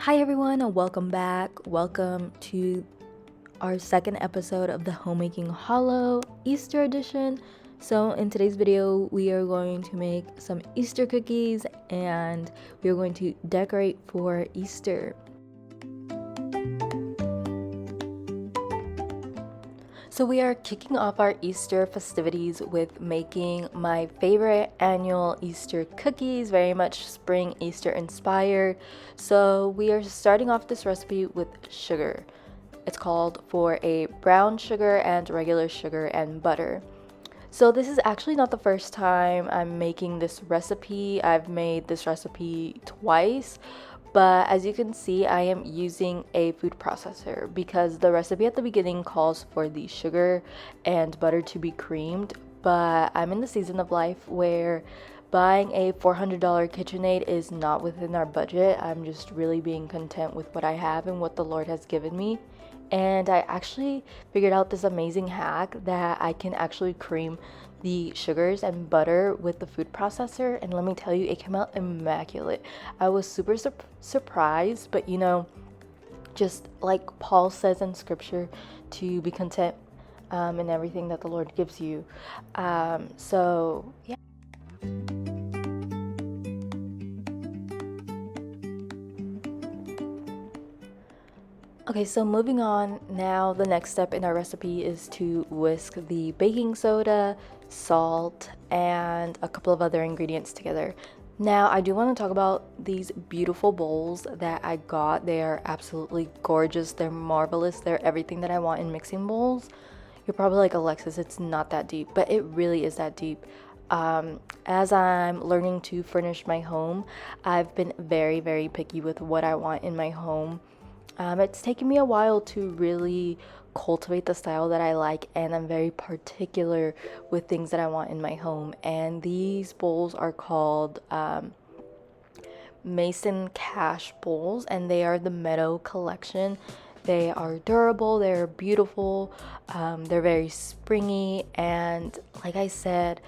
Hi everyone and welcome back. Welcome to our second episode of the Homemaking Hollow Easter edition. So in today's video, we are going to make some Easter cookies and we are going to decorate for Easter. So we are kicking off our Easter festivities with making my favorite annual Easter cookies, very much spring Easter inspired. So we are starting off this recipe with sugar. It's called for a brown sugar and regular sugar and butter. So this is actually not the first time I'm making this recipe. I've made this recipe twice, but as you can see, I am using a food processor because the recipe at the beginning calls for the sugar and butter to be creamed, but I'm in the season of life where buying a $400 KitchenAid is not within our budget. I'm just really being content with what I have and what the Lord has given me. And I actually figured out this amazing hack that I can actually cream the sugars and butter with the food processor, and let me tell you, it came out immaculate. I was super surprised, but just like Paul says in scripture, to be content in everything that the Lord gives you. So yeah. Okay, so moving on now, the next step in our recipe is to whisk the baking soda, salt, and a couple of other ingredients together. Now, I do want to talk about these beautiful bowls that I got. They are absolutely gorgeous. They're marvelous. They're everything that I want in mixing bowls. You're probably like, Alexis, it's not that deep, but it really is that deep. As I'm learning to furnish my home, I've been very picky with what I want in my home. It's taken me a while to really cultivate the style that I like, and I'm very particular with things that I want in my home. And these bowls are called Mason Cash bowls, and they are the Meadow collection. They are durable, they're beautiful, they're very springy, and like I said,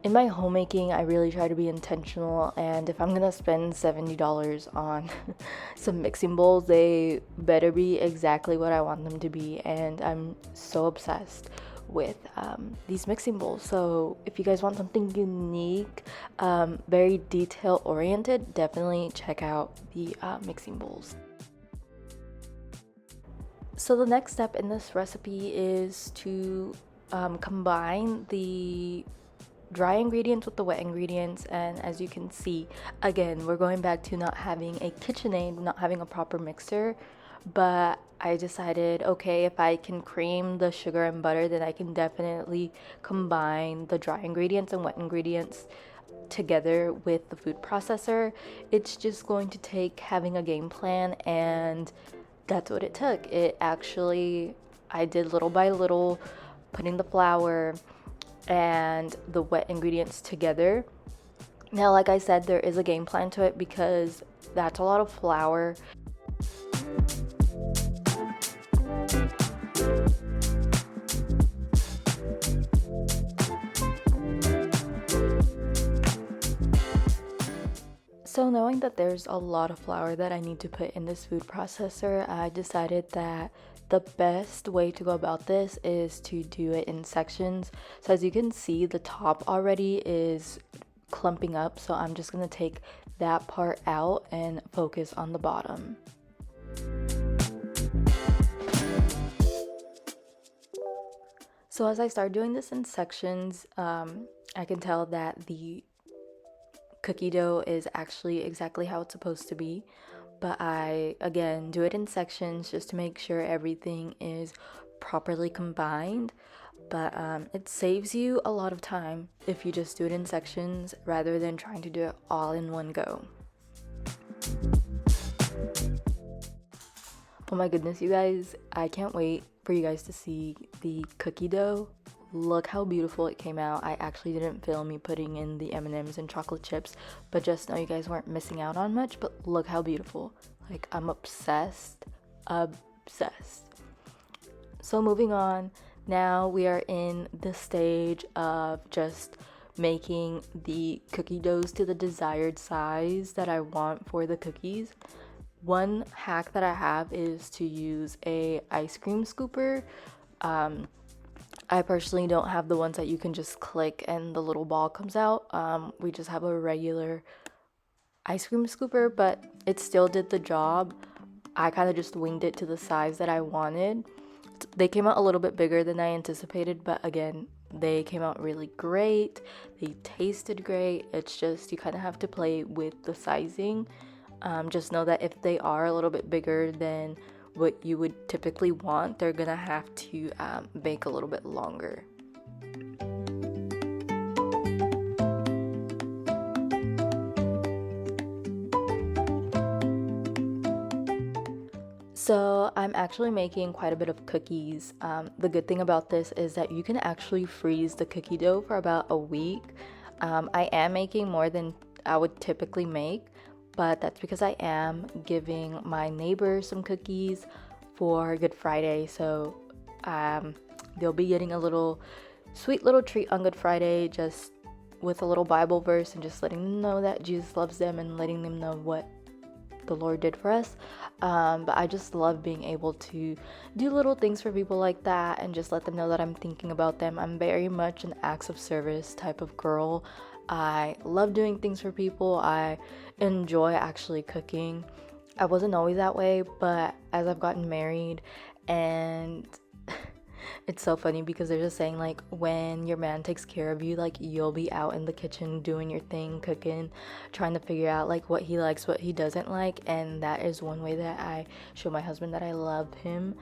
in my homemaking, I really try to be intentional, and if I'm gonna spend $70 on some mixing bowls, they better be exactly what I want them to be, and I'm so obsessed with these mixing bowls. So if you guys want something unique, very detail oriented, definitely check out the mixing bowls. So the next step in this recipe is to combine the dry ingredients with the wet ingredients, and as you can see, again, we're going back to not having a KitchenAid, not having a proper mixer, but I decided, okay, if I can cream the sugar and butter, then I can definitely combine the dry ingredients and wet ingredients together with the food processor. It's just going to take having a game plan, and that's what it took. I did little by little, putting the flour and the wet ingredients together. Now, like I said, there is a game plan to it because that's a lot of flour. So knowing that there's a lot of flour that I need to put in this food processor, I decided that the best way to go about this is to do it in sections. So as you can see, the top already is clumping up, so I'm just going to take that part out and focus on the bottom. So as I start doing this in sections, I can tell that the cookie dough is actually exactly how it's supposed to be, but I again do it in sections just to make sure everything is properly combined. But it saves you a lot of time if you just do it in sections rather than trying to do it all in one go. Oh my goodness, you guys, I can't wait for you guys to see the cookie dough. Look how beautiful it came out. I actually didn't film me putting in the M&Ms and chocolate chips, but just know you guys weren't missing out on much. But look how beautiful. Like, I'm obsessed. So moving on, now we are in the stage of just making the cookie doughs to the desired size that I want for the cookies. One hack that I have is to use a ice cream scooper. I personally don't have the ones that you can just click and the little ball comes out. We just have a regular ice cream scooper, but it still did the job. I kind of just winged it to the size that I wanted. They came out a little bit bigger than I anticipated, but again, they came out really great. They tasted great. It's just you kind of have to play with the sizing. Just know that if they are a little bit bigger than what you would typically want, they're gonna have to bake a little bit longer. So I'm actually making quite a bit of cookies. The good thing about this is that you can actually freeze the cookie dough for about a week. I am making more than I would typically make, but that's because I am giving my neighbors some cookies for Good Friday. So they'll be getting a little sweet little treat on Good Friday, just with a little Bible verse and just letting them know that Jesus loves them and letting them know what the Lord did for us. But I just love being able to do little things for people like that and just let them know that I'm thinking about them. I'm very much an acts of service type of girl. I love doing things for people. I enjoy actually cooking. I wasn't always that way, but as I've gotten married, and it's so funny because they're just saying like when your man takes care of you, like you'll be out in the kitchen doing your thing, cooking, trying to figure out like what he likes, what he doesn't like. And that is one way that I show my husband that I love him.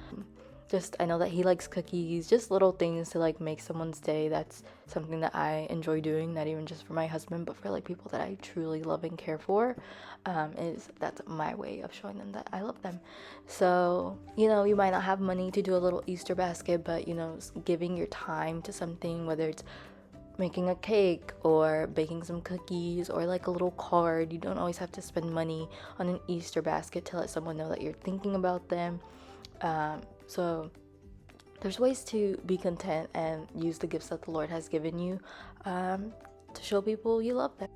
Just I know that he likes cookies, just little things to like make someone's day. That's something that I enjoy doing, not even just for my husband but for like people that I truly love and care for. That's my way of showing them that I love them. So you might not have money to do a little Easter basket, but giving your time to something, whether it's making a cake or baking some cookies or like a little card. You don't always have to spend money on an Easter basket to let someone know that you're thinking about them. So there's ways to be content and use the gifts that the Lord has given you to show people you love them.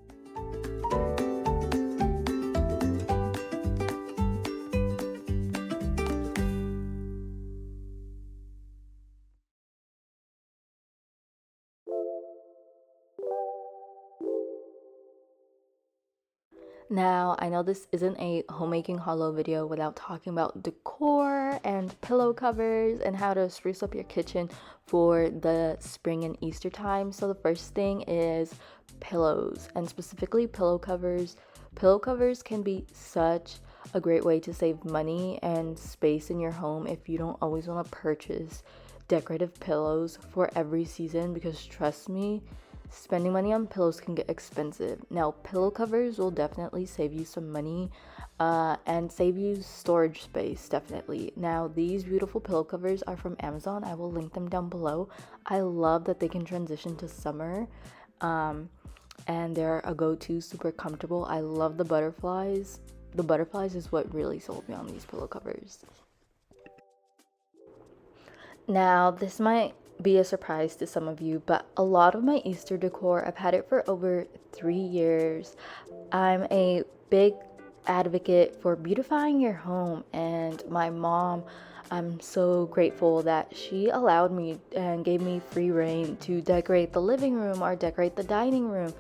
Now, I know this isn't a homemaking hollow video without talking about decor and pillow covers and how to spruce up your kitchen for the spring and Easter time. So the first thing is pillows, and specifically pillow covers. Pillow covers can be such a great way to save money and space in your home if you don't always want to purchase decorative pillows for every season, because trust me, spending money on pillows can get expensive. Now, pillow covers will definitely save you some money and save you storage space, definitely. Now, these beautiful pillow covers are from Amazon. I will link them down below. I love that they can transition to summer and they're a go-to, super comfortable. I love the butterflies. The butterflies is what really sold me on these pillow covers. Now, this might be a surprise to some of you, but a lot of my Easter decor, I've had it for over 3 years. I'm a big advocate for beautifying your home, and my mom, I'm so grateful that she allowed me and gave me free reign to decorate the living room or decorate the dining room.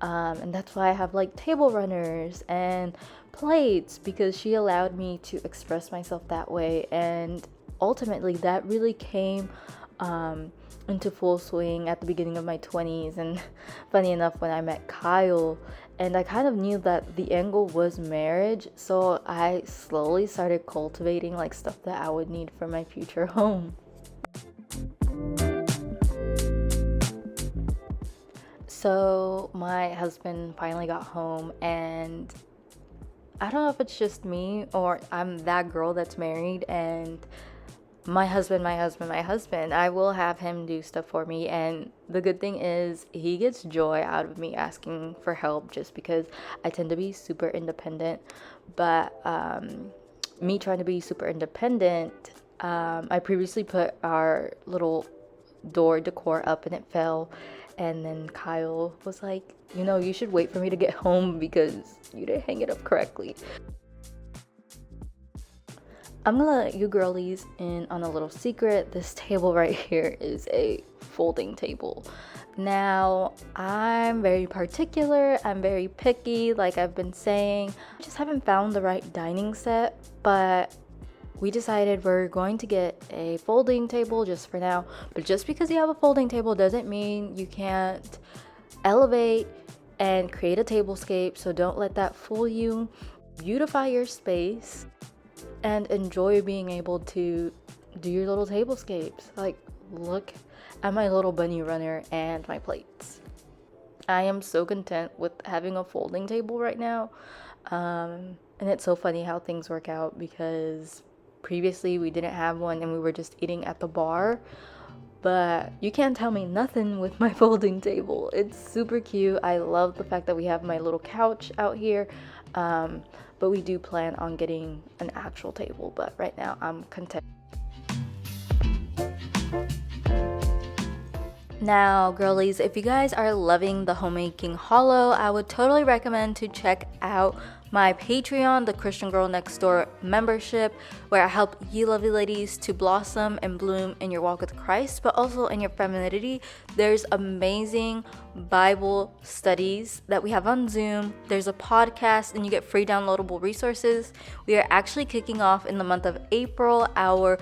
And that's why I have like table runners and plates, because she allowed me to express myself that way. And ultimately that really came into full swing at the beginning of my 20s. And funny enough, when I met Kyle, and I kind of knew that the angle was marriage, so I slowly started cultivating like stuff that I would need for my future home. So my husband finally got home, and I don't know if it's just me or I'm that girl that's married, and my husband, I will have him do stuff for me. And the good thing is he gets joy out of me asking for help, just because I tend to be super independent. But me trying to be super independent, I previously put our little door decor up and it fell, And then Kyle was like, you know, you should wait for me to get home because you didn't hang it up correctly. I'm gonna let you girlies in on a little secret. This table right here is a folding table. Now, I'm very particular, I'm very picky, like I've been saying. I just haven't found the right dining set, but we decided we're going to get a folding table just for now. But just because you have a folding table doesn't mean you can't elevate and create a tablescape, so don't let that fool you. Beautify your space and enjoy being able to do your little tablescapes. Like, look at my little bunny runner and my plates. I am so content with having a folding table right now. And it's so funny how things work out, because previously we didn't have one and we were just eating at the bar. But you can't tell me nothing with my folding table. It's super cute. I love the fact that we have my little couch out here. But we do plan on getting an actual table. But right now I'm content. Now, girlies, if you guys are loving the Homemaking Hollow, I would totally recommend to check out my Patreon, the Christian Girl Next Door membership, where I help you lovely ladies to blossom and bloom in your walk with Christ, but also in your femininity. There's amazing Bible studies that we have on Zoom. There's a podcast, and you get free downloadable resources. We are actually kicking off in the month of April our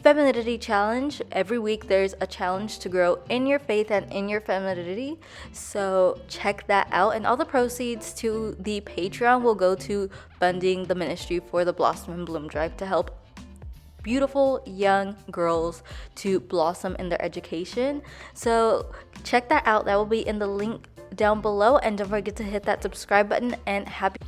Femininity Challenge. Every week there's a challenge to grow in your faith and in your femininity. So check that out. And all the proceeds to the Patreon will go to funding the ministry for the Blossom and Bloom Drive to help beautiful young girls to blossom in their education. So check that out. That will be in the link down below. And don't forget to hit that subscribe button, and happy